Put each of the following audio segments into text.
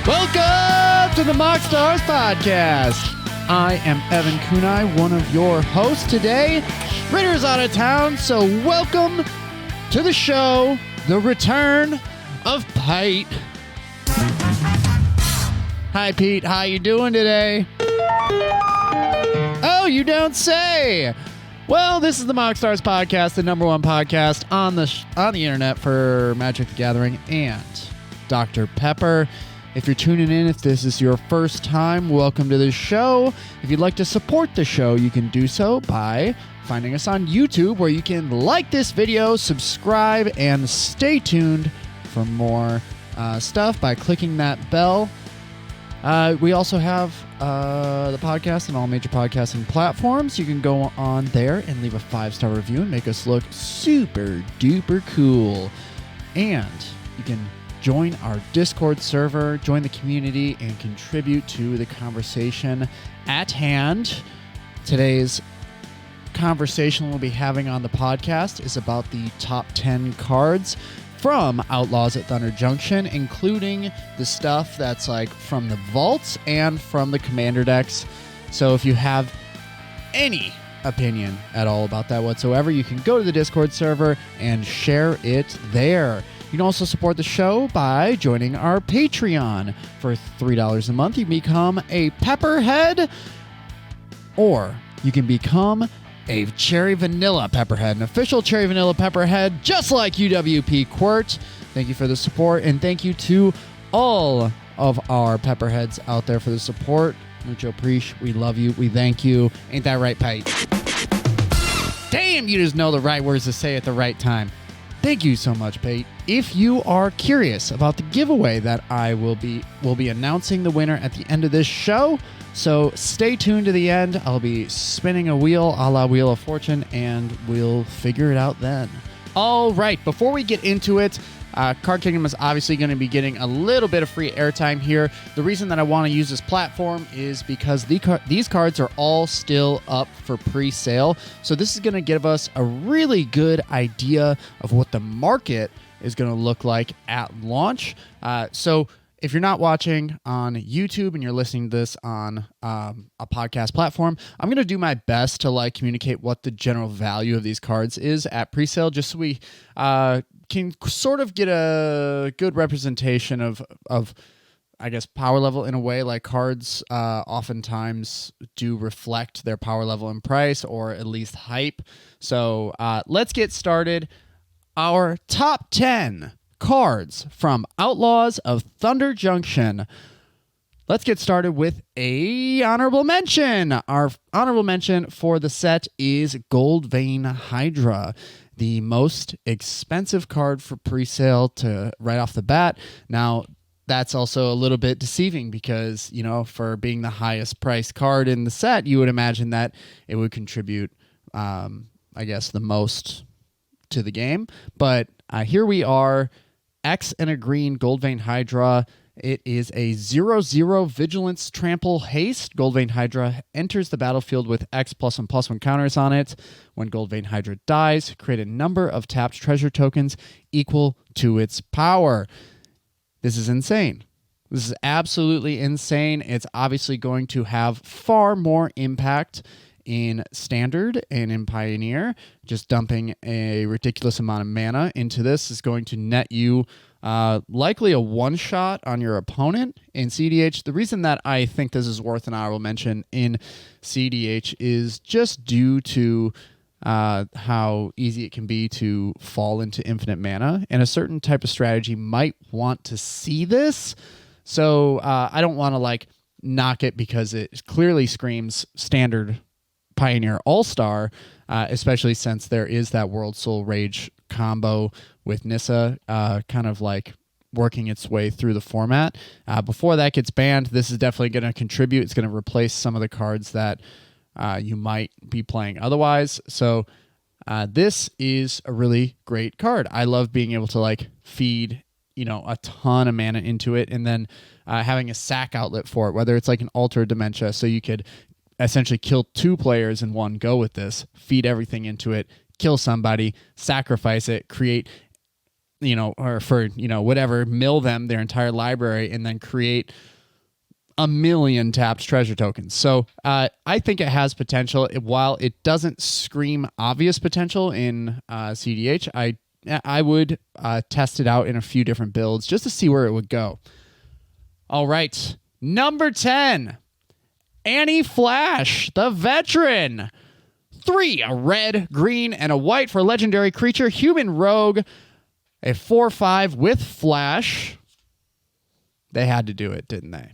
Welcome to the MoxStars Podcast. I am Evan Kunai, one of your hosts today. Ritter's out of town, so welcome to the show, the return of Pete. Hi, Pete. How you doing today? Oh, you don't say. Well, this is the MoxStars Podcast, the number one podcast on the internet for Magic the Gathering and Dr. Pepper. If you're tuning in, if this is your first time, welcome to the show. If you'd like to support the show, you can do so by finding us on YouTube, where you can like this video, subscribe, and stay tuned for more stuff by clicking that bell. We also have the podcast on all major podcasting platforms. You can go on there and leave a 5-star review and make us look super duper cool. And you can join our Discord server, join the community, and contribute to the conversation at hand. Today's conversation we'll be having on the podcast is about the top 10 cards from Outlaws at Thunder Junction, including the stuff that's like from the vaults and from the commander decks. So if you have any opinion at all about that whatsoever, you can go to the Discord server and share it there. You can also support the show by joining our Patreon. For $3 a month, you can become a Pepperhead, or you can become a Cherry Vanilla Pepperhead, an official Cherry Vanilla Pepperhead, just like UWP Quirt. Thank you for the support, and thank you to all of our Pepperheads out there for the support. Mucho preach. We love you. We thank you. Ain't that right, Pete? Damn, you just know the right words to say at the right time. Thank you so much, Pete. If you are curious about the giveaway that I will be announcing the winner at the end of this show, so stay tuned to the end. I'll be spinning a wheel a la Wheel of Fortune, and we'll figure it out then. All right, before we get into it, Card Kingdom is obviously going to be getting a little bit of free airtime here. The reason that I want to use this platform is because these cards are all still up for pre-sale. So this is going to give us a really good idea of what the market is going to look like at launch. So if you're not watching on YouTube and you're listening to this on a podcast platform, I'm going to do my best to communicate what the general value of these cards is at pre-sale, just so we can sort of get a good representation of I guess, power level in a way. Like, cards oftentimes do reflect their power level and price, or at least hype. So let's get started. Our top 10 cards from Outlaws of Thunder Junction. Let's get started with a honorable mention. Our honorable mention for the set is Gold Vein Hydra, the most expensive card for pre-sale to right off the bat. Now, that's also a little bit deceiving because, for being the highest priced card in the set, you would imagine that it would contribute, I guess, the most to the game. But here we are, X and a green Gold Vein Hydra. It is a 0/0 Vigilance Trample Haste. Gold Vein Hydra enters the battlefield with X +1/+1 counters on it. When Gold Vein Hydra dies, create a number of tapped treasure tokens equal to its power. This is insane. This is absolutely insane. It's obviously going to have far more impact in Standard and in Pioneer. Just dumping a ridiculous amount of mana into this is going to net you likely a one-shot on your opponent in cEDH. The reason that I think this is worth an honorable mention in cEDH is just due to how easy it can be to fall into infinite mana, and a certain type of strategy might want to see this. So I don't want to knock it because it clearly screams Standard Pioneer All-Star, especially since there is that World Soul Rage combo with Nissa kind of working its way through the format. Before that gets banned, this is definitely going to contribute. It's going to replace some of the cards that you might be playing otherwise. So this is a really great card. I love being able to feed a ton of mana into it, and then having a sack outlet for it, whether it's an Altar Dementia, so you could essentially kill 2 players in one go with this, feed everything into it, kill somebody, sacrifice it, create or for, whatever, mill them their entire library and then create a million tapped treasure tokens. So I think it has potential. While it doesn't scream obvious potential in cEDH, I would test it out in a few different builds just to see where it would go. All right, number 10, Annie Flash, the Veteran. 3, a red, green, and a white for legendary creature, human rogue, a 4/5 with Flash. They had to do it, didn't they?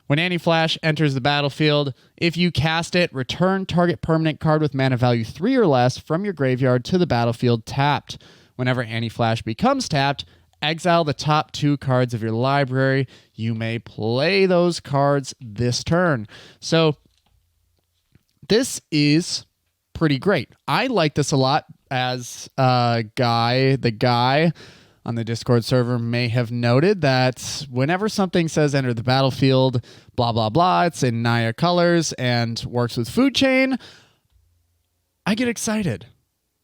When Annie Flash enters the battlefield, if you cast it, return target permanent card with mana value 3 or less from your graveyard to the battlefield tapped. Whenever Annie Flash becomes tapped, exile the top 2 cards of your library. You may play those cards this turn. So this is pretty great. I like this a lot, as the guy on the Discord server may have noted that whenever something says enter the battlefield, blah, blah, blah, it's in Naya colors and works with food chain, I get excited.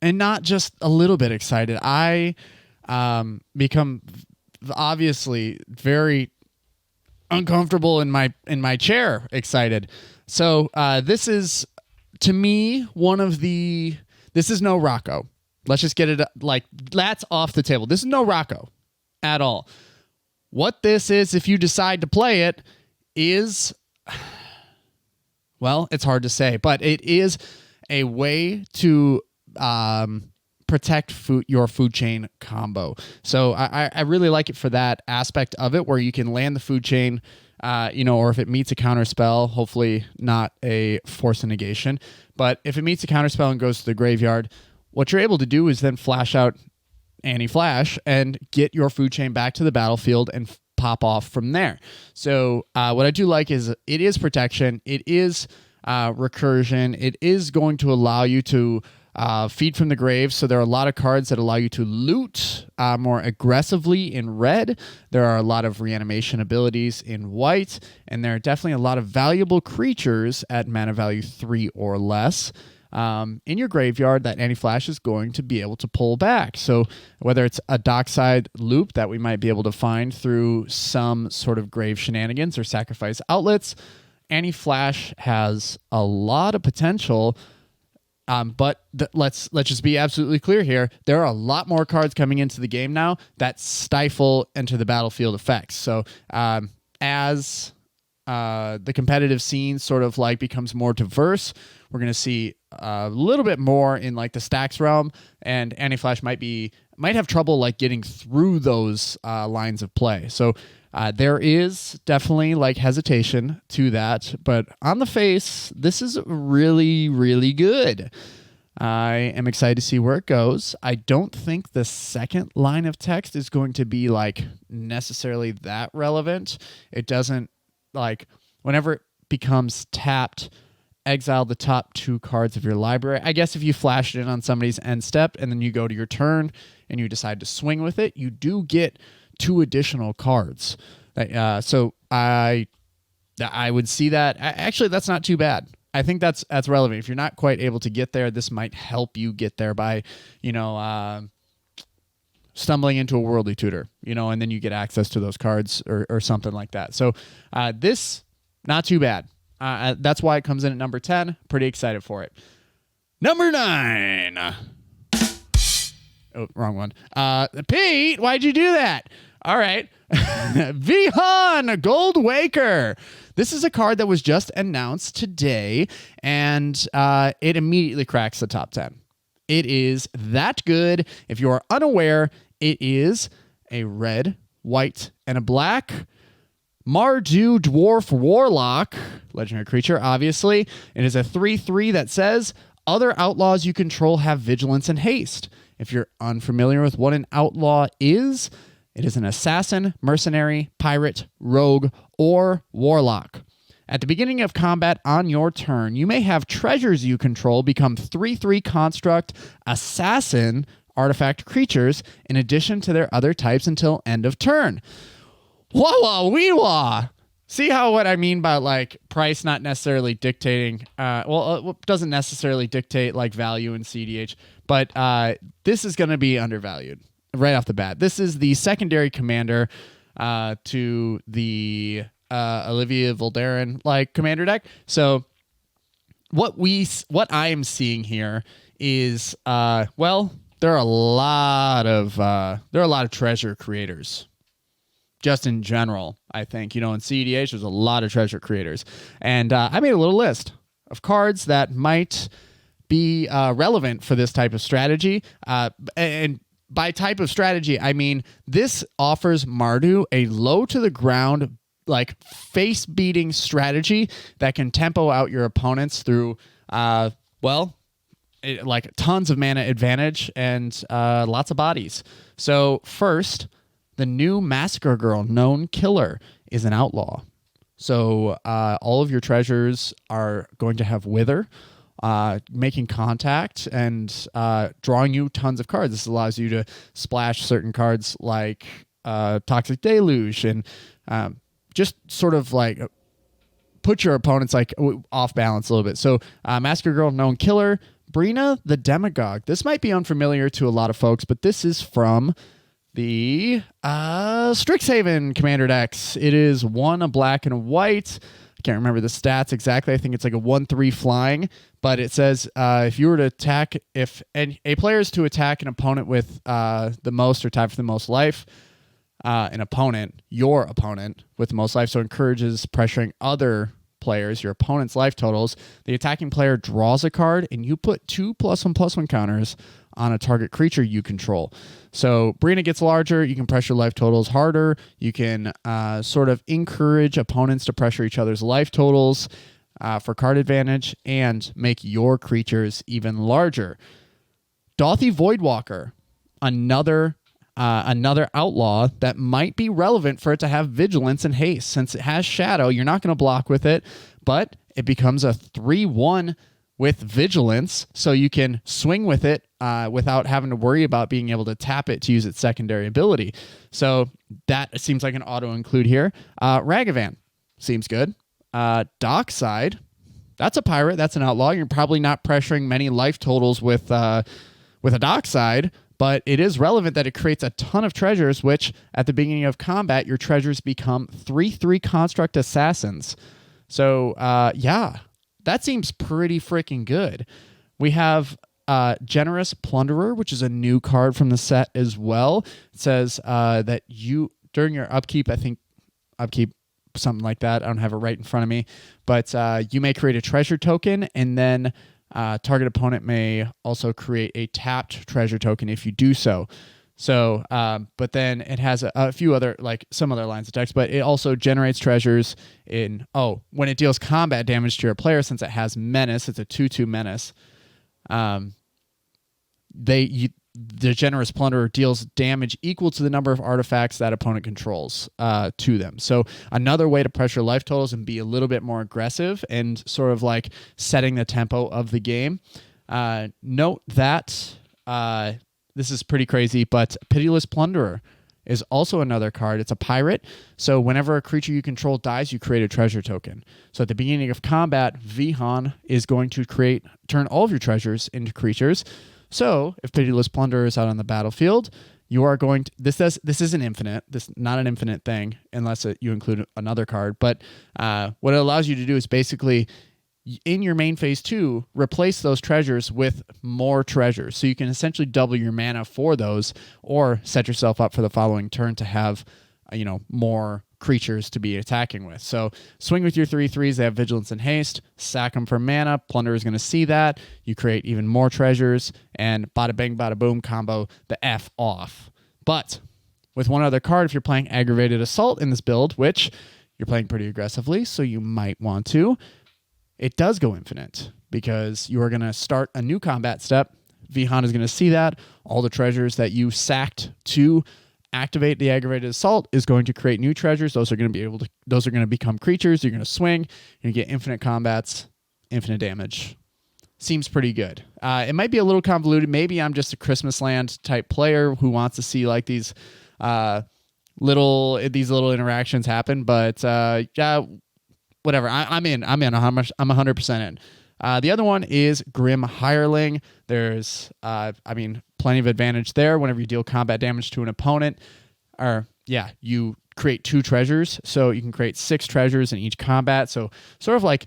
And not just a little bit excited. I become obviously very uncomfortable in my chair excited. So this is, to me, this is no Rocco. Let's just get it, that's off the table. This is no Rocco at all. What this is, if you decide to play it, is, well, it's hard to say, but it is a way to protect your food chain combo. So I really like it for that aspect of it, where you can land the food chain, or if it meets a counter spell, hopefully not a force of negation, but if it meets a counter spell and goes to the graveyard, what you're able to do is then flash out Annie Flash and get your food chain back to the battlefield and pop off from there. So what I do like is it is protection, it is recursion, it is going to allow you to feed from the grave. So there are a lot of cards that allow you to loot more aggressively in red. There are a lot of reanimation abilities in white, and there are definitely a lot of valuable creatures at mana value 3 or less in your graveyard that Annie Flash is going to be able to pull back. So whether it's a dockside loop that we might be able to find through some sort of grave shenanigans or sacrifice outlets, Annie Flash has a lot of potential. But let's just be absolutely clear here. There are a lot more cards coming into the game now that stifle enter the battlefield effects. So as the competitive scene sort of becomes more diverse, we're going to see a little bit more in the stacks realm, and Annie Flash might have trouble getting through those lines of play. So there is definitely hesitation to that, but on the face, this is really, really good. I am excited to see where it goes. I don't think the second line of text is going to be necessarily that relevant. It doesn't whenever it becomes tapped, exile the top 2 cards of your library. I guess if you flash it in on somebody's end step and then you go to your turn and you decide to swing with it, you do get 2 additional cards. So I would see that. Actually, that's not too bad. I think that's relevant. If you're not quite able to get there, this might help you get there by, stumbling into a Worldly Tutor, and then you get access to those cards or something like that. So this, not too bad. That's why it comes in at number 10. Pretty excited for it. Number 9. Oh, wrong one. Pete, why'd you do that? All right. Vihan Gold Waker. This is a card that was just announced today, and it immediately cracks the top 10. It is that good. If you are unaware, it is a red, white, and a black Mardu Dwarf Warlock, legendary creature, obviously. It is a 3/3 that says, other outlaws you control have vigilance and haste. If you're unfamiliar with what an outlaw is, it is an assassin, mercenary, pirate, rogue, or warlock. At the beginning of combat on your turn, you may have treasures you control become 3/3 construct, assassin, artifact creatures, in addition to their other types until end of turn. Wah wee wah. See what I mean by price not necessarily dictating, it doesn't necessarily dictate value in cEDH, but this is going to be undervalued. right off the bat. This is the secondary commander to the Olivia Voldaren like commander deck. So what I am seeing here is there are a lot of treasure creators. Just in general, I think, in cEDH, there's a lot of treasure creators. And I made a little list of cards that might be relevant for this type of strategy. And by type of strategy, I mean, this offers Mardu a low to the ground, like face-beating strategy that can tempo out your opponents through, like tons of mana advantage and lots of bodies. So first, the new Massacre Girl known killer is an outlaw. So all of your treasures are going to have Wither, making contact and drawing you tons of cards. This allows you to splash certain cards like Toxic Deluge and just sort of like put your opponents like off balance a little bit. So Massacre Girl known killer. Brina the Demagogue. This might be unfamiliar to a lot of folks, but this is from the Strixhaven commander decks. It is a black and a white. I can't remember the stats exactly. I think it's like a 1/3 flying, but it says if you were to attack, if a player is to attack an opponent with the most or tied for the most life, your opponent with the most life, so encourages pressuring other players, your opponent's life totals, the attacking player draws a card and you put 2 +1/+1 counters on a target creature you control. So Brina gets larger, you can pressure life totals harder, you can sort of encourage opponents to pressure each other's life totals for card advantage and make your creatures even larger. Dauthi Voidwalker, another outlaw that might be relevant for it to have vigilance and haste. Since it has shadow, you're not going to block with it, but it becomes a 3/1 with vigilance, so you can swing with it without having to worry about being able to tap it to use its secondary ability. So that seems like an auto include here. Ragavan seems good. Dockside, that's a pirate, that's an outlaw. You're probably not pressuring many life totals with a Dockside, but it is relevant that it creates a ton of treasures, which at the beginning of combat, your treasures become 3/3 construct assassins. So, that seems pretty freaking good. We have Generous Plunderer, which is a new card from the set as well. It says that you, during your upkeep, something like that. I don't have it right in front of me, but you may create a treasure token, and then target opponent may also create a tapped treasure token if you do so. So, but then it has a few other, like some other lines of text, but it also generates treasures when it deals combat damage to your player, since it has menace, it's a 2/2 menace. The Generous Plunderer deals damage equal to the number of artifacts that opponent controls to them. So another way to pressure life totals and be a little bit more aggressive and sort of like setting the tempo of the game. Note that this is pretty crazy, but Pitiless Plunderer is also another card. It's a pirate. So whenever a creature you control dies, you create a treasure token. So at the beginning of combat, Vihan is going to turn all of your treasures into creatures. So if Pitiless Plunderer is out on the battlefield, you are going to, this isn't infinite. This is not an infinite thing unless you include another card. But what it allows you to do is basically, in your main phase 2, replace those treasures with more treasures. So you can essentially double your mana for those, or set yourself up for the following turn to have, more creatures to be attacking with. So swing with your 3/3s. They have vigilance and haste. Sack them for mana. Plunderer is going to see that. You create even more treasures, and bada bang, bada boom, combo the F off. But with one other card, if you're playing Aggravated Assault in this build, which you're playing pretty aggressively, so you might want to, it does go infinite, because you are going to start a new combat step. Vihan is going to see that. All the treasures that you sacked to activate the Aggravated Assault is going to create new treasures. Those are going to become creatures. You're going to swing. You're going to get infinite combats, infinite damage. Seems pretty good. It might be a little convoluted. Maybe I'm just a Christmas Land type player who wants to see like these little interactions happen. But whatever. I'm in. I'm 100% in. The other one is Grim Hireling. There's, plenty of advantage there. Whenever you deal combat damage to an opponent, you create 2 treasures. So you can create 6 treasures in each combat. So sort of like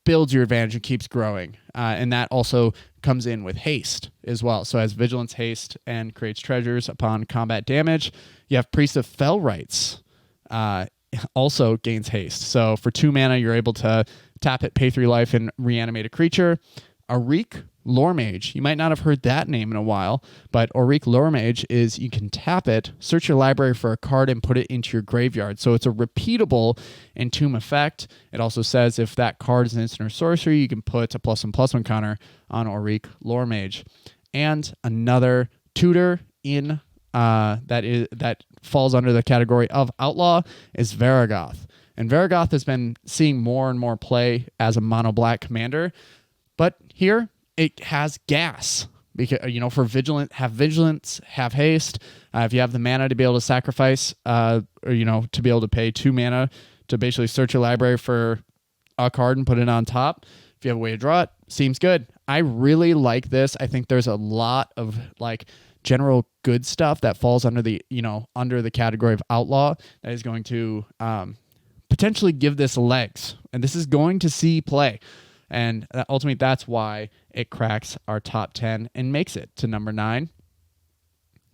builds your advantage and keeps growing. And that also comes in with haste as well. So as vigilance, haste, and creates treasures upon combat damage. You have Priest of Fell Rites, also gains haste. So for 2 mana, you're able to tap it, pay 3 life, and reanimate a creature. Auric Lore Mage. You might not have heard that name in a while, but Auric Lore Mage is you can tap it, search your library for a card, and put it into your graveyard. So it's a repeatable Entomb effect. It also says if that card is an instant or sorcery, you can put a +1/+1 counter on Auric Lore Mage. And another tutor in that falls under the category of Outlaw is Varragoth. And Varragoth has been seeing more and more play as a mono black commander, but here it has gas because for vigilance, have haste. If you have the mana to be able to sacrifice, or to be able to pay 2 mana to basically search your library for a card and put it on top. If you have a way to draw it, seems good. I really like this. I think there's a lot of like general good stuff that falls under the category of Outlaw that is going to potentially give this legs, and this is going to see play. And ultimately, that's why it cracks our top 10 and makes it to number 9.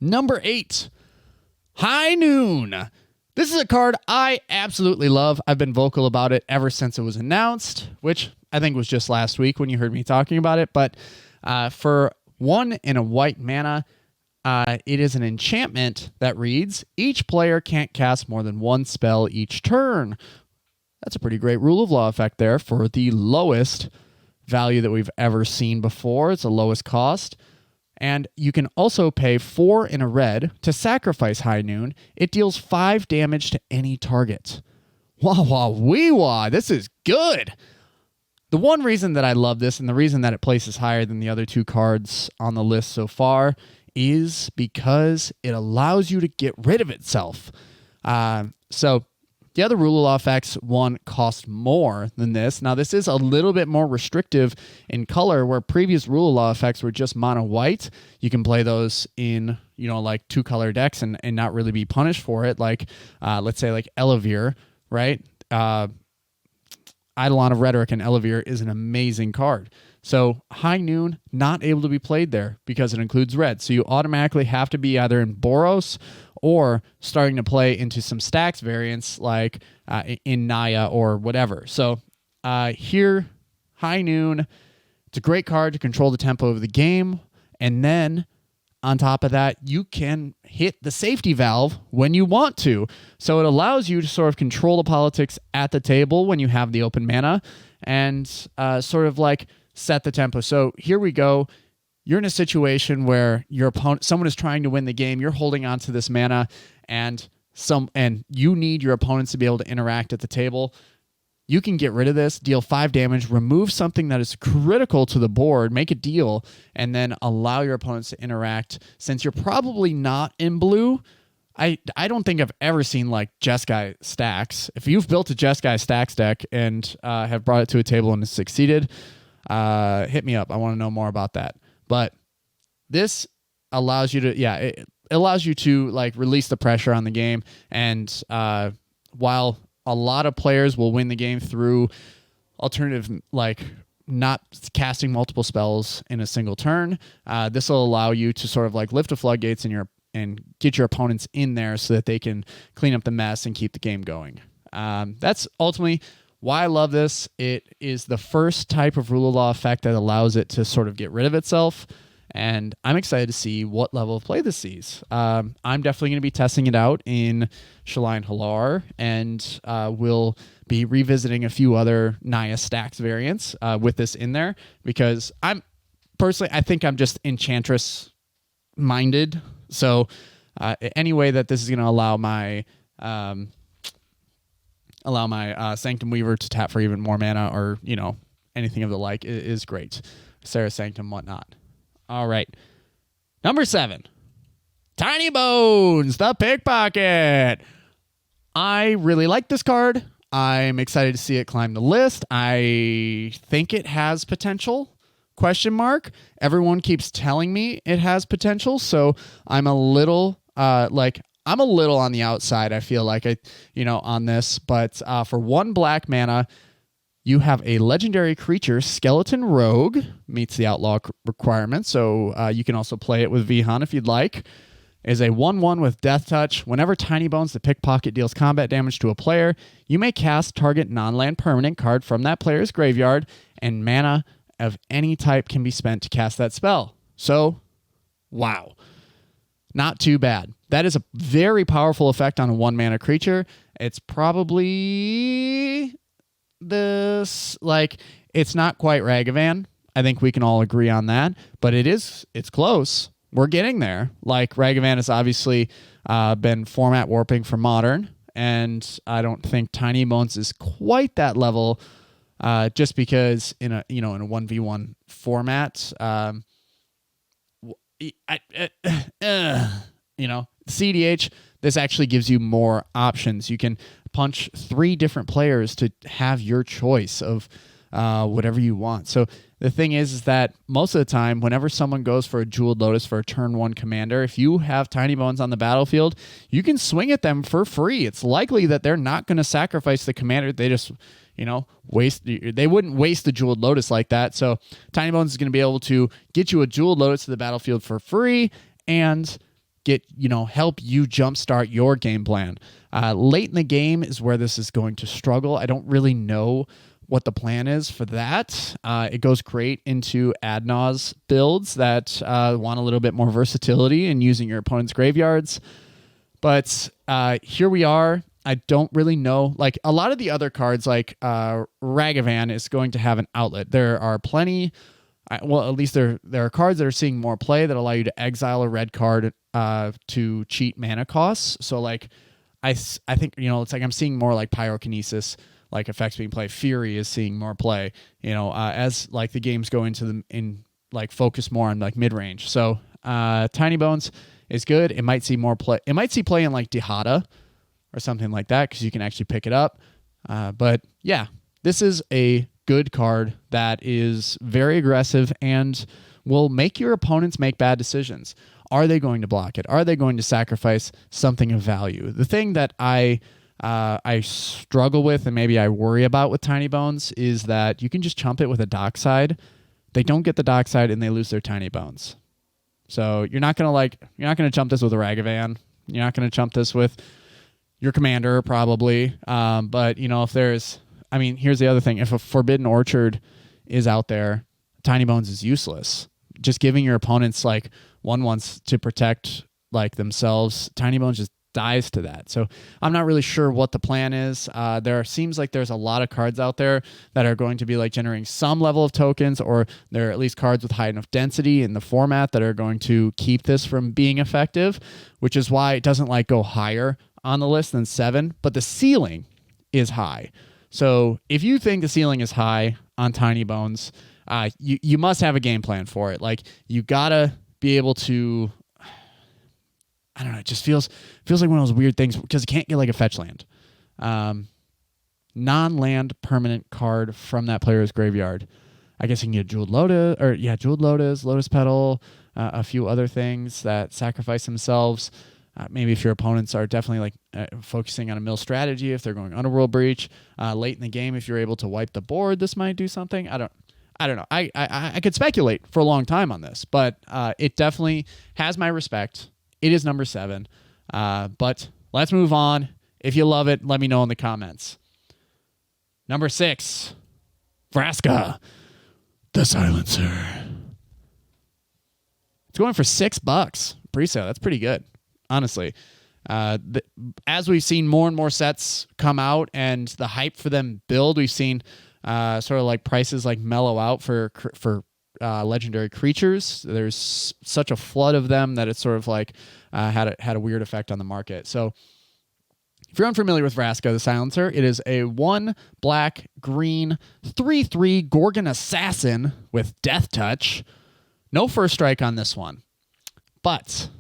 Number 8, High Noon. This is a card I absolutely love. I've been vocal about it ever since it was announced, which I think was just last week when you heard me talking about it. But for 1 and a white mana, it is an enchantment that reads, each player can't cast more than 1 spell each turn. That's a pretty great rule of law effect there for the lowest value that we've ever seen before. It's the lowest cost. And you can also pay 4 in a red to sacrifice High Noon. It deals 5 damage to any target. Wah wah wee wah. This is good. The one reason that I love this and the reason that it places higher than the other 2 cards on the list so far is because it allows you to get rid of itself. So the other rule of law effects, 1 cost more than this. Now, this is a little bit more restrictive in color, where previous rule of law effects were just mono white. You can play those in, like 2-color decks and not really be punished for it. Like, let's say like Elevere, right? Eidolon of Rhetoric and Elevere is an amazing card. So High Noon, not able to be played there because it includes red. So you automatically have to be either in Boros or starting to play into some stacks variants like in Naya or whatever. So here, High Noon, it's a great card to control the tempo of the game. And then on top of that, you can hit the safety valve when you want to. So it allows you to sort of control the politics at the table when you have the open mana and sort of like set the tempo. So here we go. You're in a situation where your opponent, someone is trying to win the game. You're holding on to this mana, and you need your opponents to be able to interact at the table. You can get rid of this, deal 5 damage, remove something that is critical to the board, make a deal, and then allow your opponents to interact. Since you're probably not in blue, I don't think I've ever seen like Jeskai stacks. If you've built a Jeskai stacks deck and have brought it to a table and has succeeded, hit me up. I want to know more about that. But this allows you to, it allows you to like release the pressure on the game. And while a lot of players will win the game through alternative, like not casting multiple spells in a single turn, this will allow you to sort of like lift the floodgates and get your opponents in there so that they can clean up the mess and keep the game going. That's ultimately why I love this. It is the first type of rule of law effect that allows it to sort of get rid of itself, and I'm excited to see what level of play this sees. I'm definitely going to be testing it out in Shalai and Halar, and we'll be revisiting a few other Naya stacks variants with this in there, because I think I'm just Enchantress minded. So any way that this is going to allow my Sanctum Weaver to tap for even more mana, or anything of the like, is great. Sarah Sanctum, whatnot. All right, number 7, Tiny Bones, the Pickpocket. I really like this card. I'm excited to see it climb the list. I think it has potential. question mark. Everyone keeps telling me it has potential, so I'm a little I'm a little on the outside, I feel like, on this. But for 1 black mana, you have a legendary creature, Skeleton Rogue, meets the outlaw requirement, so you can also play it with Vihan if you'd like. Is a 1/1 with Death Touch. Whenever Tiny Bones the Pickpocket deals combat damage to a player, you may cast target non-land permanent card from that player's graveyard, and mana of any type can be spent to cast that spell. So, wow. Not too bad. That is a very powerful effect on a 1-mana creature. It's probably this, it's not quite Ragavan. I think we can all agree on that, but it's close. We're getting there. Ragavan has obviously been format warping for Modern, and I don't think Tiny Bones is quite that level, just because in a 1v1 format, cEDH, this actually gives you more options. You can punch 3 different players to have your choice of whatever you want. So the thing is that most of the time, whenever someone goes for a Jeweled Lotus for a turn 1 commander, if you have Tiny Bones on the battlefield, you can swing at them for free. It's likely that they're not going to sacrifice the commander. They just, they wouldn't waste the Jeweled Lotus like that. So Tiny Bones is going to be able to get you a Jeweled Lotus to the battlefield for free and help you jumpstart your game plan. Late in the game is where this is going to struggle. I don't really know what the plan is for that. It goes great into ad nauseam builds that want a little bit more versatility in using your opponent's graveyards. But here we are. I don't really know. A lot of the other cards, Ragavan, is going to have an outlet. There are plenty. At least there are cards that are seeing more play that allow you to exile a red card to cheat mana costs. So I think it's I'm seeing more Pyrokinesis effects being played. Fury is seeing more play. As the games go into focus more on mid range. So Tiny Bones is good. It might see more play. It might see play in Dihada or something like that because you can actually pick it up. But yeah, this is a good card that is very aggressive and will make your opponents make bad decisions. Are they going to block it? Are they going to sacrifice something of value? The thing that I struggle with and maybe I worry about with Tiny Bones is that you can just chump it with a Dockside. They don't get the Dockside and they lose their Tiny Bones. So you're not gonna chump this with a Ragavan. You're not gonna chump this with your commander probably. But if there's, here's the other thing. If a Forbidden Orchard is out there, Tiny Bones is useless. Just giving your opponents 1/1s to protect themselves, Tiny Bones just dies to that. So I'm not really sure what the plan is. Seems like there's a lot of cards out there that are going to be generating some level of tokens, or there are at least cards with high enough density in the format that are going to keep this from being effective, which is why it doesn't go higher on the list than 7, but the ceiling is high. So if you think the ceiling is high on Tiny Bones, you must have a game plan for it. You gotta be able to, I don't know, it just feels like one of those weird things because it can't get a fetch land. Non-land permanent card from that player's graveyard. I guess you can get Jeweled Lotus, Lotus Petal, a few other things that sacrifice themselves. Maybe if your opponents are definitely focusing on a mill strategy, if they're going Underworld Breach, late in the game, if you're able to wipe the board, this might do something. I don't know. I could speculate for a long time on this, but it definitely has my respect. It is number 7. But let's move on. If you love it, let me know in the comments. Number 6, Braska The Silencer. It's going for $6 pre-sale. That's pretty good, honestly. As we've seen more and more sets come out and the hype for them build, we've seen sort of prices mellow out for legendary creatures. There's such a flood of them that it's sort of had a weird effect on the market. So if you're unfamiliar with Braska the Silencer, it is a 1 black green 3/3 Gorgon Assassin with Death Touch. No first strike on this one, but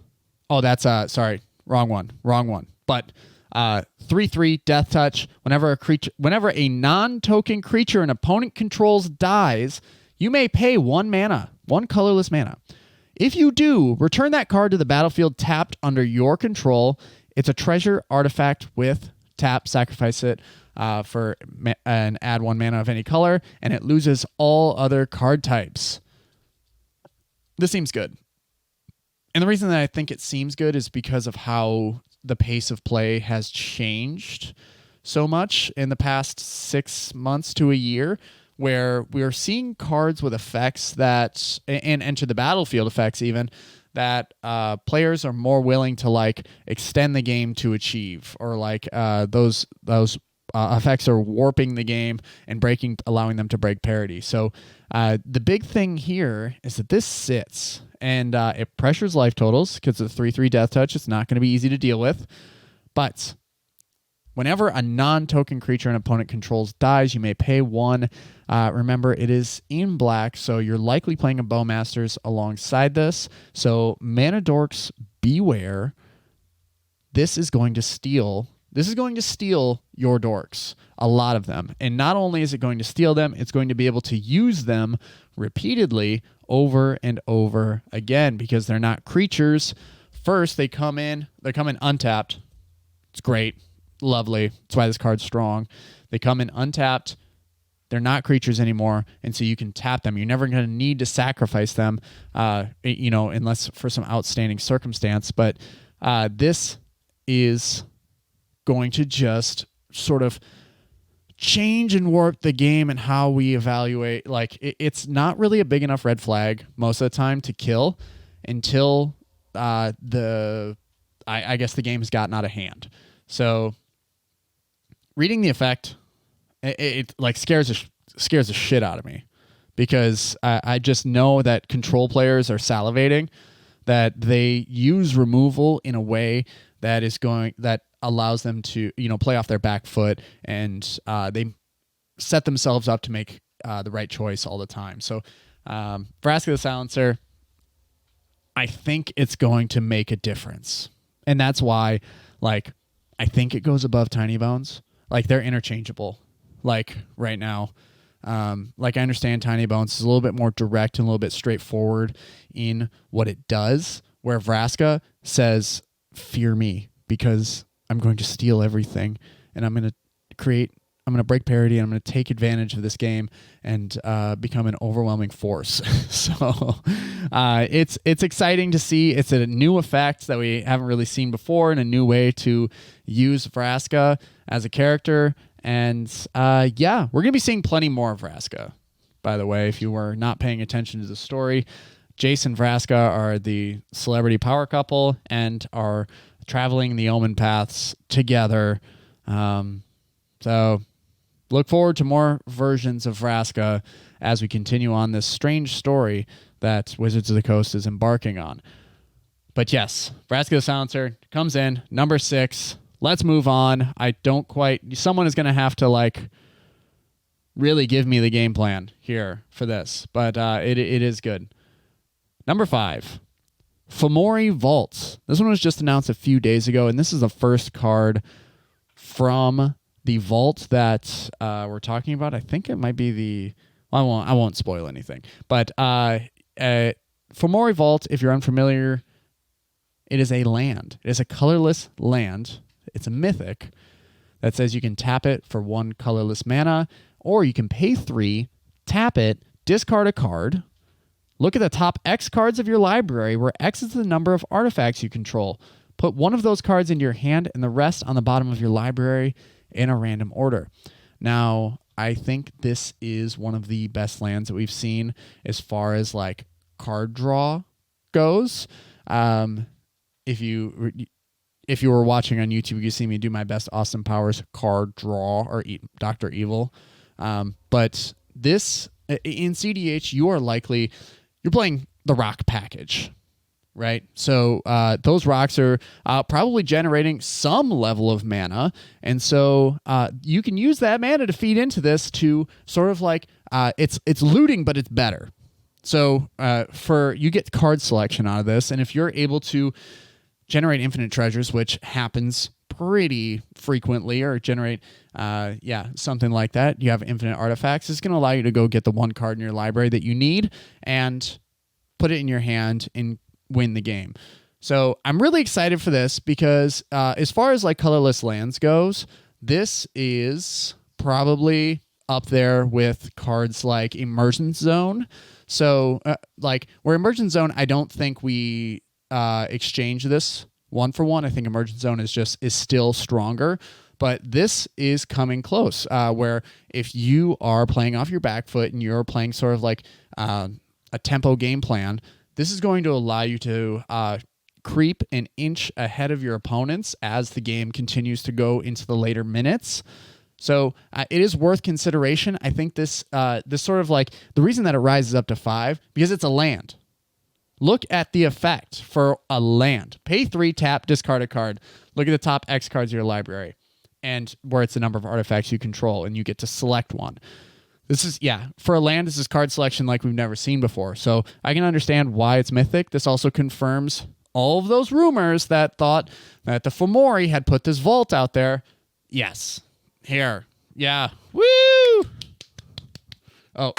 sorry, wrong one. But 3/3 Death Touch. Whenever a non-token creature an opponent controls dies, You may pay 1 mana, 1 colorless mana. If you do, return that card to the battlefield tapped under your control. It's a treasure artifact with tap, sacrifice it and add 1 mana of any color, and it loses all other card types. This seems good. And the reason that I think it seems good is because of how the pace of play has changed so much in the past 6 months to a year, where we're seeing cards with effects that, and enter the battlefield effects even, that players are more willing to like extend the game to achieve, or like those effects are warping the game and allowing them to break parity. So the big thing here is that this sits and it pressures life totals because it's a 3/3 death touch. It's not going to be easy to deal with, but whenever a non-token creature an opponent controls dies, you may pay 1. Remember, it is in black, so you're likely playing a Bowmasters alongside this. So mana dorks, beware. This is going to steal your dorks, a lot of them. And not only is it going to steal them, it's going to be able to use them repeatedly over and over again because they're not creatures. First, they come in untapped. It's great. Lovely. That's why this card's strong. They come in untapped. They're not creatures anymore, and so you can tap them. You're never going to need to sacrifice them, unless for some outstanding circumstance. But this is going to just sort of change and warp the game and how we evaluate. Like, it's not really a big enough red flag most of the time to kill until I guess the game has gotten out of hand. So reading the effect, it like scares the shit out of me, because I just know that control players are salivating, that they use removal in a way that allows them to play off their back foot, and they set themselves up to make the right choice all the time. So Braska the Silencer, I think it's going to make a difference, and that's why I think it goes above Tiny Bones. Like, they're interchangeable, like, right now. I understand Tiny Bones is a little bit more direct and a little bit straightforward in what it does, where Vraska says, fear me, because I'm going to steal everything, and I'm going to break parity, and I'm going to take advantage of this game and become an overwhelming force. So it's exciting to see. It's a new effect that we haven't really seen before, and a new way to use Vraska as a character. And we're going to be seeing plenty more of Vraska, by the way, if you were not paying attention to the story. Jace and Vraska are the celebrity power couple and are traveling the Omen paths together. So look forward to more versions of Vraska as we continue on this strange story that Wizards of the Coast is embarking on. But yes, Braska the Silencer comes in, number 6. Let's move on. Someone is going to have to really give me the game plan here for this, but it is good. Number 5, Mor Vault. This one was just announced a few days ago, and this is the first card from the vault that we're talking about. I think it might be I won't spoil anything. But Mor Vault, if you're unfamiliar, it is a land. It is a colorless land. It's a mythic that says you can tap it for 1 colorless mana, or you can pay 3, tap it, discard a card. Look at the top X cards of your library, where X is the number of artifacts you control. Put one of those cards into your hand and the rest on the bottom of your library in a random order. Now, I think this is one of the best lands that we've seen as far as card draw goes. If you were watching on YouTube, you could see me do my best Austin Powers card draw or Dr. Evil. But this, in cEDH, you're playing the rock package, right? So those rocks are probably generating some level of mana. And so you can use that mana to feed into this to sort of it's looting, but it's better. So you get card selection out of this. And if you're able to generate infinite treasures, which happens pretty frequently or generate, something like that. You have infinite artifacts. It's going to allow you to go get the one card in your library that you need and put it in your hand and win the game. So I'm really excited for this because as far as like colorless lands goes, this is probably up there with cards like Immersion Zone. So where Immersion Zone, I don't think we exchange this one for one. I think Immersion Zone is still stronger, but this is coming close. Where if you are playing off your back foot and you're playing sort of like a tempo game plan, this is going to allow you to creep an inch ahead of your opponents as the game continues to go into the later minutes. So it is worth consideration. I think this sort of like the reason that it rises up to 5 because it's a land. Look at the effect for a land. Pay 3, tap, discard a card. Look at the top X cards of your library, and where it's the number of artifacts you control, and you get to select one. This is, for a land, this is card selection like we've never seen before. So I can understand why it's mythic. This also confirms all of those rumors that thought that the Fomori had put this vault out there. Yes. Here. Yeah. Woo! Oh.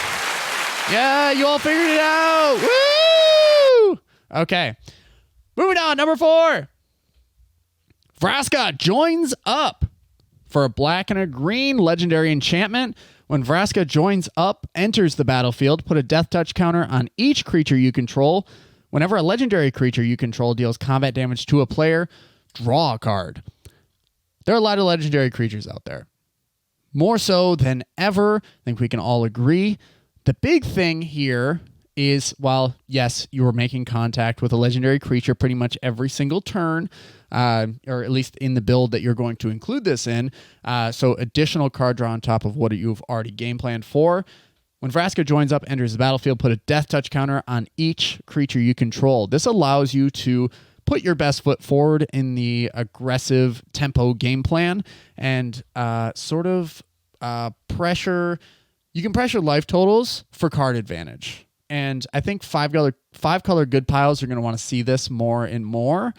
Yeah, you all figured it out. Woo! Okay. Moving on, number 4. Braska Joins up. For a black and a green legendary enchantment, when Braska Joins up enters the battlefield, put a death touch counter on each creature you control. Whenever a legendary creature you control deals combat damage to a player, draw a card. There are a lot of legendary creatures out there. More so than ever, I think we can all agree. The big thing here is, while, yes, you are making contact with a legendary creature pretty much every single turn, or at least in the build that you're going to include this in, so additional card draw on top of what you've already game planned for. When Braska Joins up, enters the battlefield, put a death touch counter on each creature you control. This allows you to put your best foot forward in the aggressive tempo game plan and pressure. You can pressure life totals for card advantage. And I think 5-color good piles are going to want to see this more and more,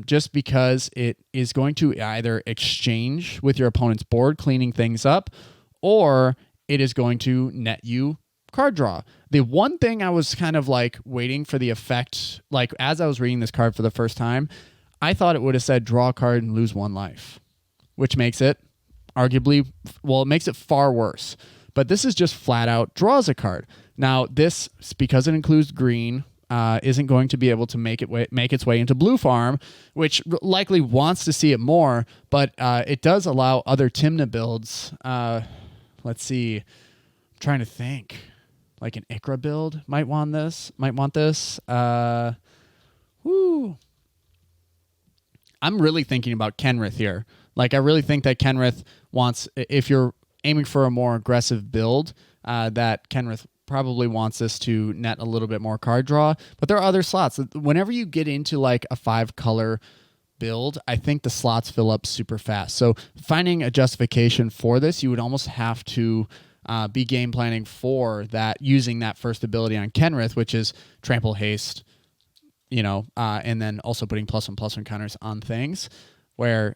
just because it is going to either exchange with your opponent's board, cleaning things up, or it is going to net you card draw. The one thing I was kind of like waiting for the effect, like as I was reading this card for the first time, I thought it would have said draw a card and lose 1 life, which makes it arguably, it makes it far worse. But this is just flat out draws a card. Now this, because it includes green, isn't going to be able to make its way into blue farm, which likely wants to see it more, but it does allow other Tymna builds. Let's see. I'm trying to think. Like an Ikra build might want this. I'm really thinking about Kenrith here. Like, I really think that Kenrith wants, if you're aiming for a more aggressive build, that Kenrith probably wants this to net a little bit more card draw. But there are other slots. Whenever you get into like a 5-color build, I think the slots fill up super fast. So finding a justification for this, you would almost have to be game planning for that, using that first ability on Kenrith, which is Trample Haste, and then also putting +1/+1 counters on things, where,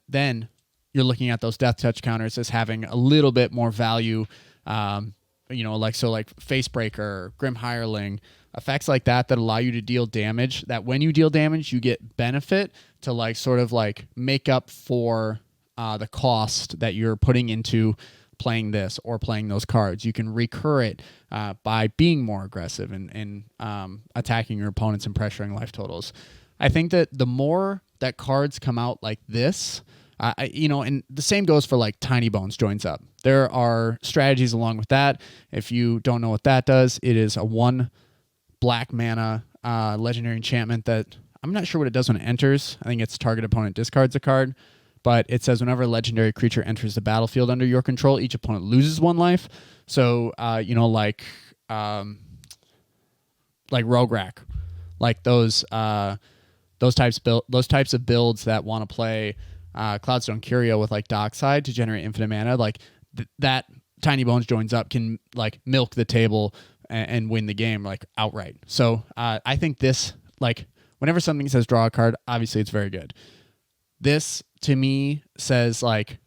then you're looking at those death touch counters as having a little bit more value, like Facebreaker, Grim Hireling, effects like that allow you to deal damage, that when you deal damage, you get benefit to like sort of like make up for the cost that you're putting into playing this or playing those cards. You can recur it by being more aggressive and attacking your opponents and pressuring life totals. I think that the more that cards come out like this, and the same goes for like Tiny Bones Joins up. There are strategies along with that. If you don't know what that does, it is a 1 black mana legendary enchantment that I'm not sure what it does when it enters. I think it's target opponent discards a card, but it says whenever a legendary creature enters the battlefield under your control, each opponent loses 1 life. So, like Rograk, like those types of builds that want to play Cloudstone Curio with like Dockside to generate infinite mana, like that Tiny Bones Joins up can like milk the table and win the game like outright. So I think this, like, whenever something says draw a card, obviously it's very good. This to me says like,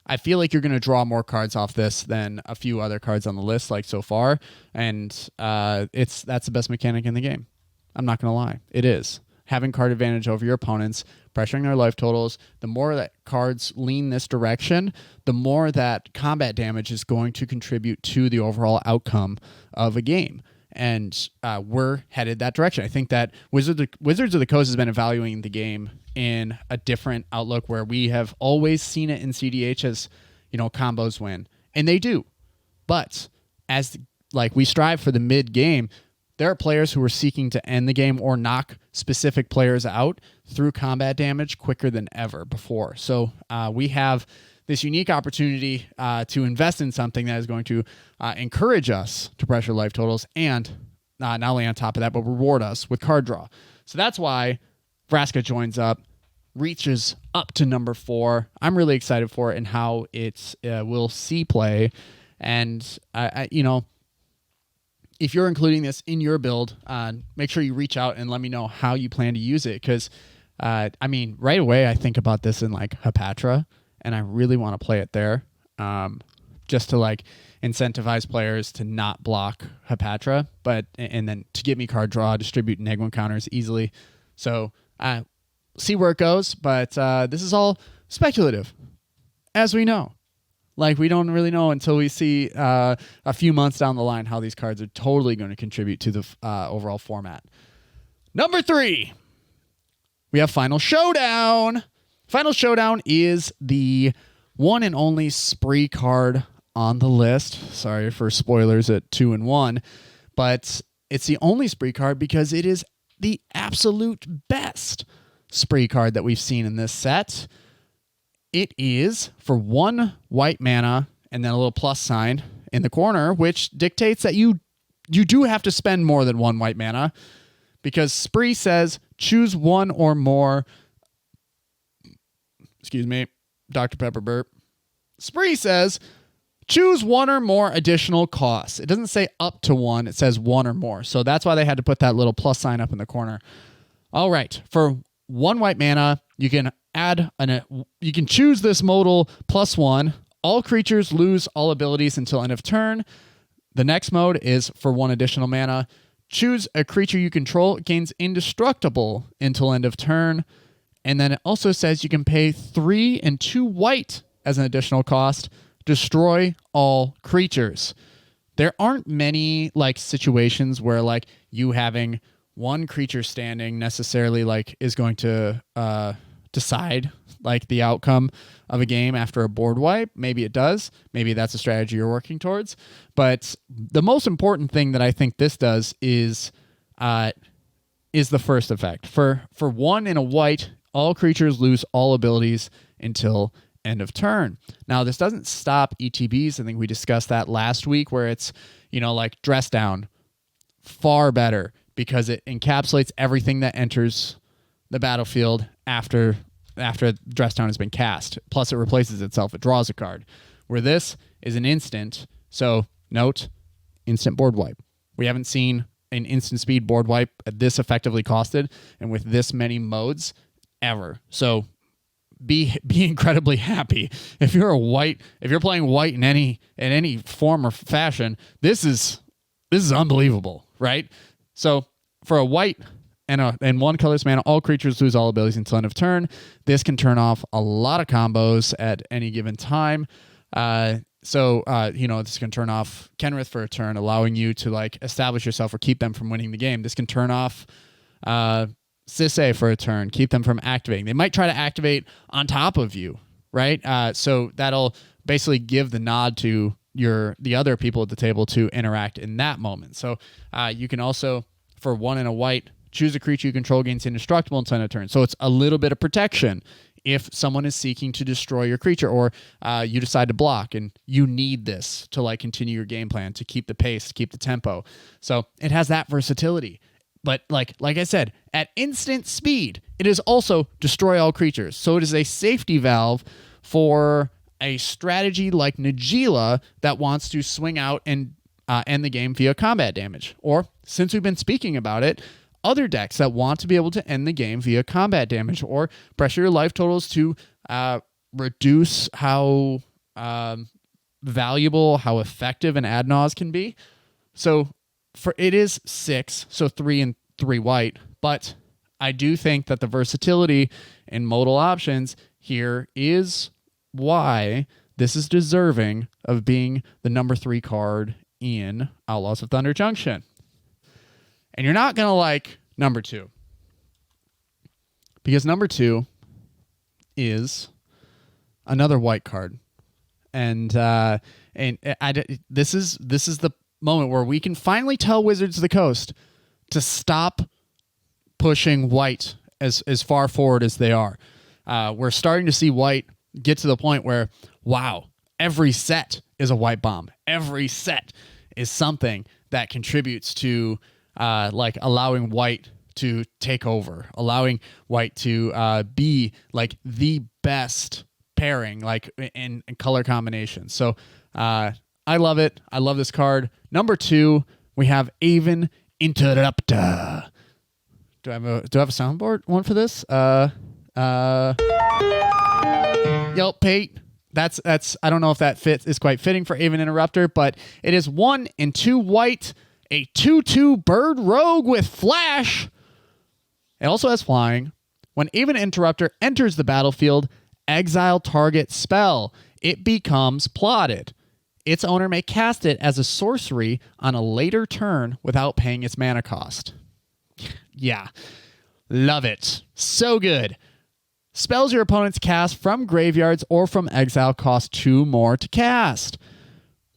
I feel like you're going to draw more cards off this than a few other cards on the list like so far. And that's the best mechanic in the game. I'm not going to lie. It is. Having card advantage over your opponents, pressuring their life totals, the more that cards lean this direction, the more that combat damage is going to contribute to the overall outcome of a game. And we're headed that direction. I think that Wizards of the Coast has been evaluating the game in a different outlook where we have always seen it in cEDH as, combos win. And they do. But as we strive for the mid game, there are players who are seeking to end the game or knock specific players out through combat damage quicker than ever before. So we have this unique opportunity to invest in something that is going to encourage us to pressure life totals and not only on top of that, but reward us with card draw. So that's why Braska Joins up, reaches up to number 4. I'm really excited for it and how it will see play. And, if you're including this in your build, make sure you reach out and let me know how you plan to use it. Because, right away I think about this in Hapatra, and I really want to play it there, just to incentivize players to not block Hapatra, and then to get me card draw, distribute Negwin counters easily. So see where it goes, but this is all speculative, as we know. We don't really know until we see a few months down the line how these cards are totally going to contribute to the overall format. Number 3, we have Final Showdown. Final Showdown is the one and only spree card on the list. Sorry for spoilers at 2 and 1, but it's the only spree card because it is the absolute best spree card that we've seen in this set. It is for 1 white mana and then a little plus sign in the corner, which dictates that you do have to spend more than 1 white mana, because spree says choose 1 or more. Excuse me, Dr. Pepper burp. Spree says choose 1 or more additional costs. It doesn't say up to 1. It says 1 or more. So that's why they had to put that little plus sign up in the corner. All right. For 1 white mana, you can you can choose this modal +1. All creatures lose all abilities until end of turn. The next mode is for 1 additional mana. Choose a creature you control, gains indestructible until end of turn. And then it also says you can pay 3 and 2 white as an additional cost. Destroy all creatures. There aren't many situations where you having 1 creature standing necessarily is going to decide the outcome of a game after a board wipe. Maybe it does. Maybe that's a strategy you're working towards. But the most important thing that I think this does is the first effect. For 1 in a white, all creatures lose all abilities until end of turn. Now, this doesn't stop ETBs. I think we discussed that last week, where it's, dress down. Far better, because it encapsulates everything that enters the battlefield after dress down has been cast. Plus, it replaces itself. It draws a card. Where this is an instant. So, note, instant board wipe. We haven't seen an instant speed board wipe this effectively costed and with this many modes ever. So be incredibly happy if you're playing white in any form or fashion. This is unbelievable, right? So for a white and 1 colorless mana, all creatures lose all abilities until end of turn. This can turn off a lot of combos at any given time. This can turn off Kenrith for a turn, allowing you to establish yourself or keep them from winning the game. This can turn off Sisse for a turn, keep them from activating. They might try to activate on top of you, right? So that'll basically give the nod to the other people at the table to interact in that moment. So you can also, for 1 in a white, choose a creature you control, gains indestructible until end of turn. So it's a little bit of protection if someone is seeking to destroy your creature, or you decide to block and you need this to continue your game plan, to keep the pace, to keep the tempo. So it has that versatility. But like I said, at instant speed, it is also destroy all creatures. So it is a safety valve for a strategy like Najeela that wants to swing out and end the game via combat damage. Or, since we've been speaking about it, other decks that want to be able to end the game via combat damage or pressure your life totals to reduce how valuable, how effective an ad nause can be. So it is 6, so 3 and 3 white, but I do think that the versatility in modal options here is why this is deserving of being the number 3 card in Outlaws of Thunder Junction. And you're not going to like number 2. Because number 2 is another white card. And this is the moment where we can finally tell Wizards of the Coast to stop pushing white as far forward as they are. We're starting to see white get to the point where, wow, every set is a white bomb. Every set is something that contributes to like allowing white to take over, allowing white to be like the best pairing, like in color combinations. So I love it. I love this card. Number 2, we have Aven Interruptor. Do I have a soundboard one for this? Yep, Pate. That's I don't know if that is quite fitting for Aven Interruptor, but it is 1 and 2 white, a 2/2 bird rogue with flash. It also has flying. When Aven Interruptor enters the battlefield, exile target spell. It becomes plotted. Its owner may cast it as a sorcery on a later turn without paying its mana cost. Yeah, love it. So good. Spells your opponents cast from graveyards or from exile cost 2 more to cast.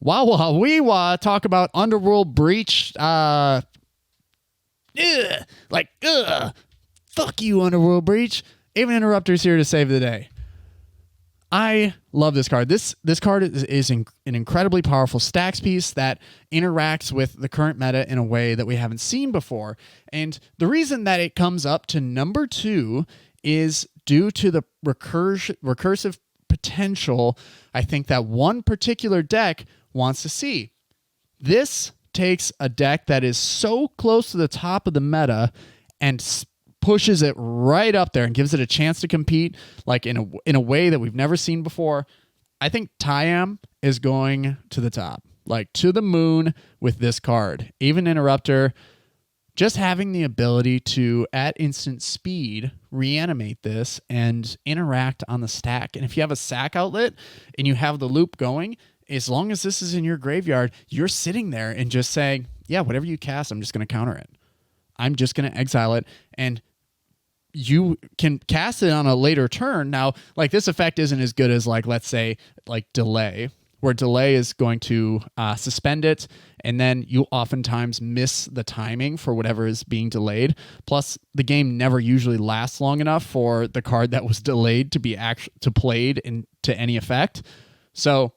Wah talk about Underworld Breach. Fuck you, Underworld Breach. Aven Interrupter's here to save the day. I love this card. This card is an incredibly powerful stacks piece that interacts with the current meta in a way that we haven't seen before. And the reason that it comes up to number 2 is due to the recursive potential I think that one particular deck wants to see. This takes a deck that is so close to the top of the meta and pushes it right up there and gives it a chance to compete like in a way that we've never seen before. I think Tyam is going to the top, like to the moon with this card. Aven Interrupter, just having the ability to, at instant speed, reanimate this and interact on the stack. And if you have a sack outlet and you have the loop going, as long as this is in your graveyard, you're sitting there and just saying, yeah, whatever you cast, I'm just going to counter it. I'm just going to exile it. And you can cast it on a later turn. Now, like this effect isn't as good as like, let's say like delay, where delay is going to suspend it. And then you oftentimes miss the timing for whatever is being delayed. Plus the game never usually lasts long enough for the card that was delayed to be played into any effect. So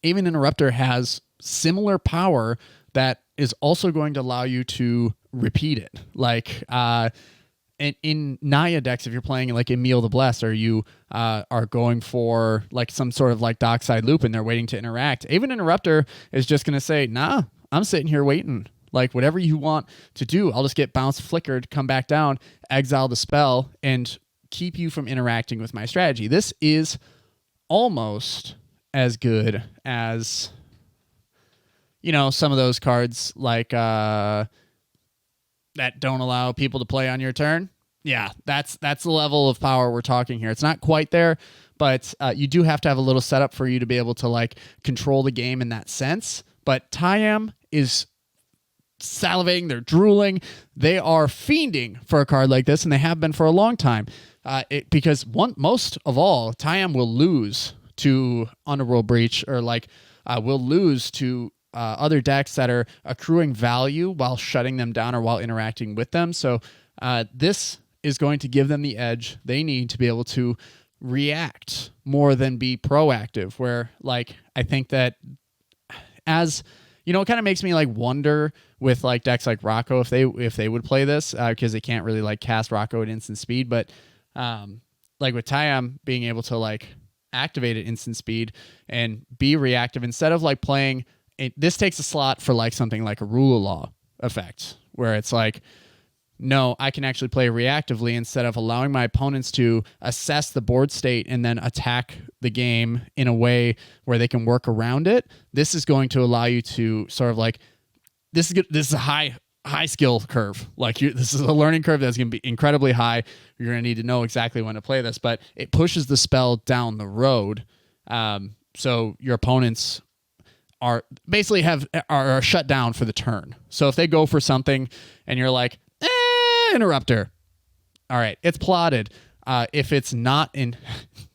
Aven Interrupter has similar power that is also going to allow you to repeat it. Like, in Naya decks, if you're playing like Emil the Blessed, or you are going for like some sort of like dockside loop and they're waiting to interact, Aven Interrupter is just going to say, nah, I'm sitting here waiting. Like whatever you want to do, I'll just get bounced, flickered, come back down, exile the spell, and keep you from interacting with my strategy. This is almost as good as, you know, some of those cards like that don't allow people to play on your turn. Yeah, that's the level of power we're talking here. It's not quite there, but you do have to have a little setup for you to be able to like control the game in that sense. But Tyam is salivating, they're drooling, they are fiending for a card like this, and they have been for a long time. Because most of all, Tyam will lose to Underworld Breach, or like will lose to other decks that are accruing value while shutting them down or while interacting with them. So this is going to give them the edge they need to be able to react more than be proactive, where like I think that, as you know, it kind of makes me like wonder with like decks like Rocco if they would play this, because they can't really like cast Rocco at instant speed. But like with Tyam being able to like activate at instant speed and be reactive instead of like playing it, this takes a slot for like something like a Rule of Law effect, where it's like, no, I can actually play reactively instead of allowing my opponents to assess the board state and then attack the game in a way where they can work around it. This is going to allow you to sort of like, this is a high skill curve. Like this is a learning curve that's going to be incredibly high. You're going to need to know exactly when to play this, but it pushes the spell down the road. So your opponents are basically are shut down for the turn. So if they go for something and you're like, Interruptor. All right, it's plotted. If it's not in,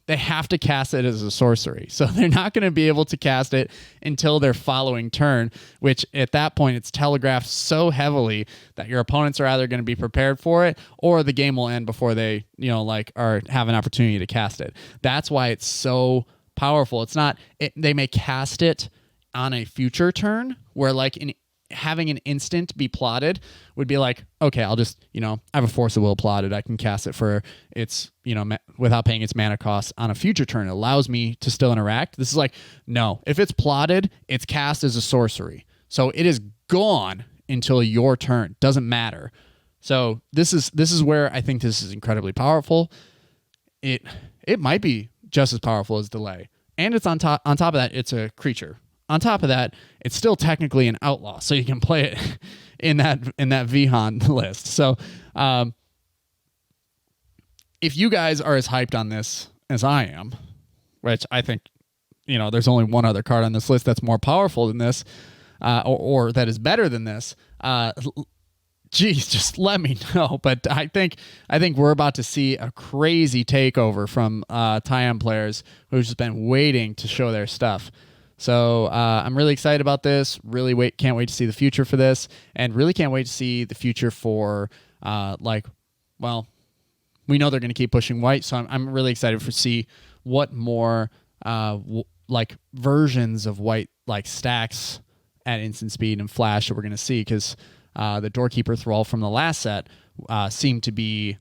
they have to cast it as a sorcery. So they're not going to be able to cast it until their following turn, which at that point it's telegraphed so heavily that your opponents are either going to be prepared for it or the game will end before they, have an opportunity to cast it. That's why it's so powerful. It's not, they may cast it on a future turn where having an instant be plotted would be like, okay, I'll just, I have a Force of Will plotted. I can cast it for its, without paying its mana cost on a future turn. It allows me to still interact. This is like, no, if it's plotted, it's cast as a sorcery. So it is gone until your turn. Doesn't matter. So this is where I think this is incredibly powerful. It might be just as powerful as Delay. And it's on top of that, it's a creature. On top of that, it's still technically an outlaw, so you can play it in that Vihan list. So if you guys are as hyped on this as I am, which I think, there's only one other card on this list that's more powerful than this, or that is better than this, just let me know. But I think we're about to see a crazy takeover from Tyon players who've just been waiting to show their stuff. So I'm really excited about this. Can't wait to see the future for this, and really can't wait to see the future for we know they're going to keep pushing white. So I'm really excited to see what more versions of white stacks at instant speed and flash that we're going to see, because the Doorkeeper Thrall from the last set seemed to be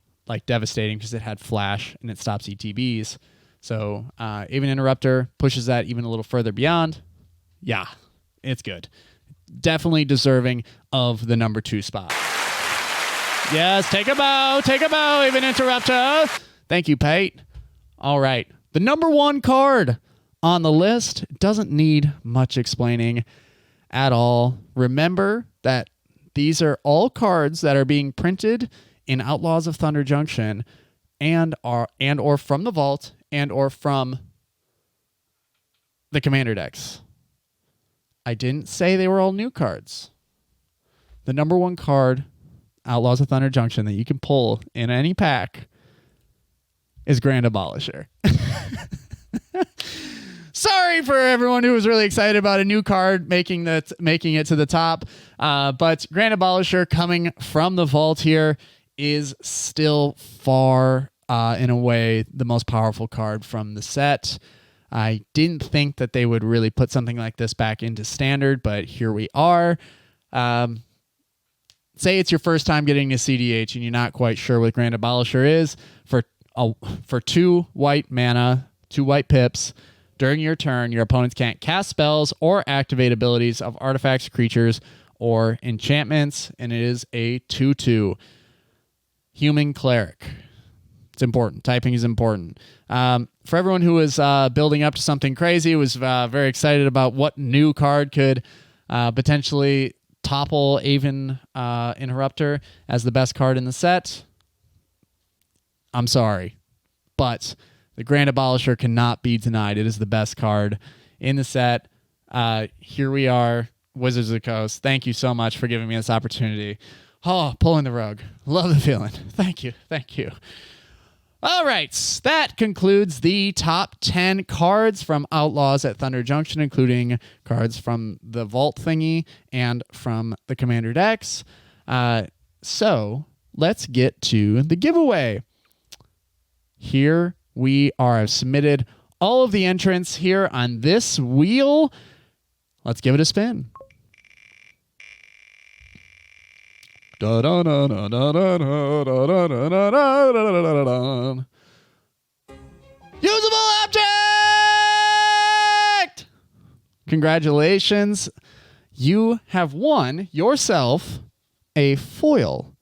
devastating because it had flash and it stops ETBs. So even Interruptor pushes that even a little further beyond. Yeah, it's good. Definitely deserving of the number 2 spot. Yes, take a bow, even Interruptor. Thank you, Pate. All right, the number 1 card on the list doesn't need much explaining at all. Remember that these are all cards that are being printed in Outlaws of Thunder Junction and or from the vault and or from the commander decks. I didn't say they were all new cards. The number 1 card, Outlaws of Thunder Junction, that you can pull in any pack is Grand Abolisher. Sorry for everyone who was really excited about a new card making it to the top. But Grand Abolisher coming from the vault here is still far in a way the most powerful card from the set. I didn't think that they would really put something like this back into standard, but here we are. Say it's your first time getting to cEDH and you're not quite sure what Grand Abolisher is. For 2 white mana, 2 white pips, during your turn, your opponents can't cast spells or activate abilities of artifacts, creatures, or enchantments, and it is a 2/2 human cleric. It's important. Typing is important. For everyone who was building up to something crazy, was very excited about what new card could potentially topple even Interruptor as the best card in the set. I'm sorry, but the Grand Abolisher cannot be denied. It is the best card in the set. Here we are, Wizards of the Coast. Thank you so much for giving me this opportunity. Oh, pulling the rug. Love the feeling. Thank you. All right, that concludes the top 10 cards from Outlaws at Thunder Junction, including cards from the Vault thingy and from the Commander decks. So let's get to the giveaway. Here we are. I've submitted all of the entrants here on this wheel. Let's give it a spin. Usable object! Congratulations. You have won yourself a FOIL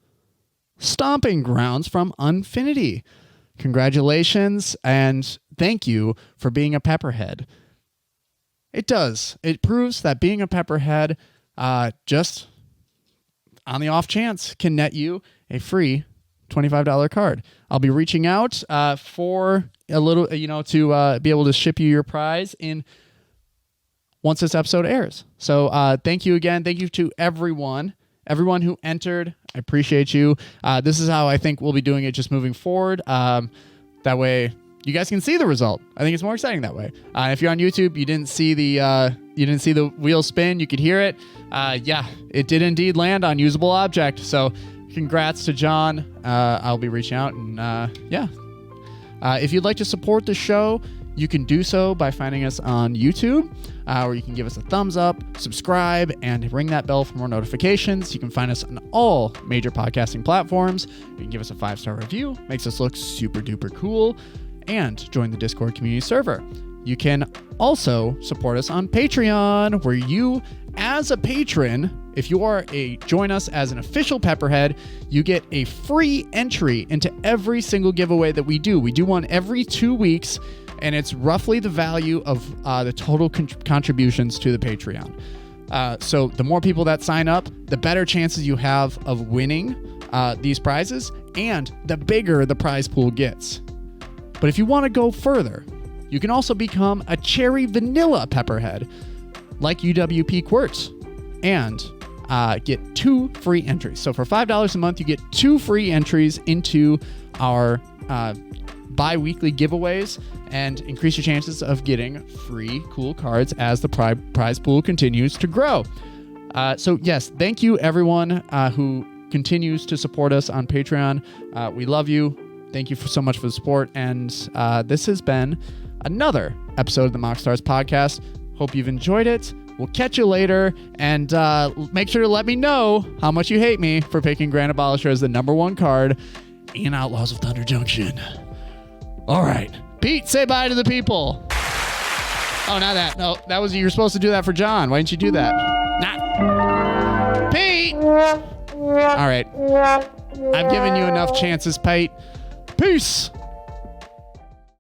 Stomping Grounds from Unfinity. Congratulations, and thank you for being a pepperhead. It does. It proves that being a pepperhead, just on the off chance, can net you a free $25 card. I'll be reaching out for a little, to be able to ship you your prize once this episode airs. So thank you again. Thank you to everyone who entered. I appreciate you. This is how I think we'll be doing it just moving forward. That way you guys can see the result. I think it's more exciting that way. If you're on YouTube, you didn't see the wheel spin. You could hear it. Yeah, it did indeed land on usable object. So congrats to John. I'll be reaching out and yeah. If you'd like to support the show, you can do so by finding us on YouTube, where you can give us a thumbs up, subscribe, and ring that bell for more notifications. You can find us on all major podcasting platforms. You can give us a 5-star review, makes us look super duper cool, and join the Discord community server. You can also support us on Patreon, where you, as a patron, if you join us as an official Pepperhead, you get a free entry into every single giveaway that we do. We do one every 2 weeks, and it's roughly the value of the total contributions to the Patreon. So the more people that sign up, the better chances you have of winning these prizes, and the bigger the prize pool gets. But if you want to go further, you can also become a cherry vanilla Pepperhead, like UWP Quartz, and get 2 free entries. So for $5 a month, you get 2 free entries into our bi-weekly giveaways and increase your chances of getting free cool cards as the prize pool continues to grow. So yes, thank you everyone who continues to support us on Patreon. We love you. Thank you so much for the support. And this has been another episode of the MoxStars podcast. Hope you've enjoyed it. We'll catch you later, and make sure to let me know how much you hate me for picking Grand Abolisher as the #1 card in Outlaws of Thunder Junction. All right. Pete, say bye to the people. Oh, not that. No, you were supposed to do that for John. Why didn't you do that? Nah. Pete! All right. I've given you enough chances, Pete. Peace.